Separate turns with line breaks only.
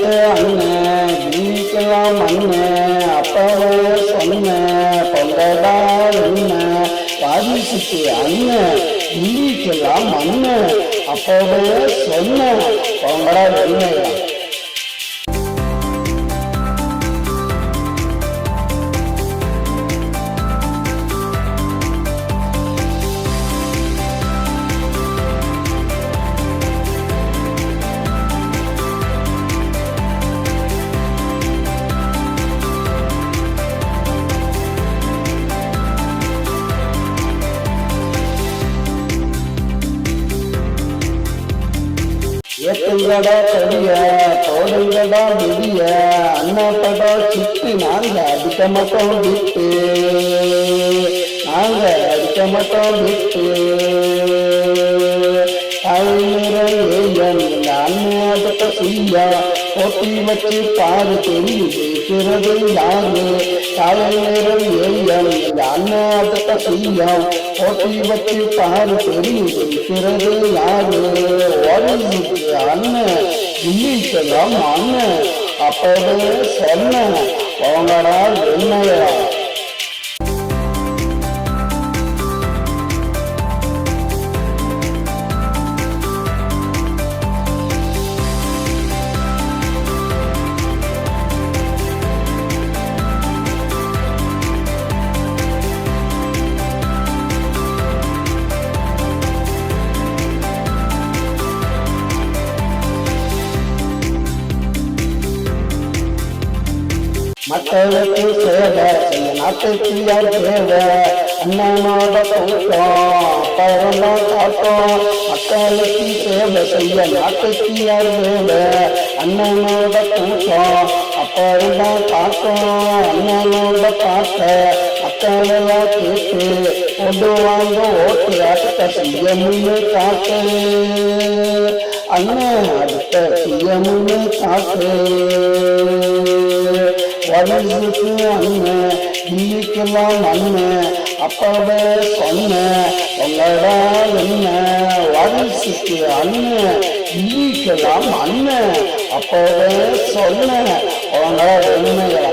வயசுக்கு அண்ணன் இன்னைக்கெல்லாம் அண்ணன் அப்பவே சொன்னேன் பொங்கடா என்ன வாரிசுக்கு அண்ணன் இன்னைக்கெல்லாம் அண்ணன் அப்பவே சொன்னேன் பொங்கடா என்ன. ஏத்துங்கடா கொடிய போடுங்கடா விடிய அண்ணப்படா சிட்டு நாங்க அடிக்க மாட்டோம் விட்டு நாங்க அடிக்க மாட்டோம் விட்டு அண்ணாட்ட செய்யா போட்டி வச்சு பாரு தெரியுது பிறகு யாரு காலை நேரம் ஏயம் இந்த அண்ணாட்ட செய்யா போட்டி வச்சு பாரு தெரியுது பிறகு யாரு ஓடிக்கு அண்ணன் இன்னைக்கெல்லாம் அண்ணன் அப்பவே சொன்ன போங்கடா என்னையா. மக்களுக்கு சேவை இந்த நாட்டுக்கு யார் தேவை அண்ணனோட கூட்டம் அப்பறம் காட்டும் மக்களுக்கு சேவை செய்ய நாட்டுக்கு யார் வேலை அண்ணனோட கூட்டம் அப்பறம் காட்டும் அண்ணனோட பாட்ட மக்களெல்லாம் கேட்டு கொண்டு வாங்க ஓட்டு அடுத்த செய்யமுன்னு காட்டு அண்ணன் அடுத்த செய்யமுன்னு காட்டு வயசுக்கு அண்ணன் இன்னைக்கெல்லாம் அண்ணன் அப்பவே சொன்னேன் உங்களடா என்ன வயசுக்கு அண்ணன் இன்னைக்கெல்லாம் அண்ணன் அப்பவே சொன்னேன் உங்களோட என்னையா.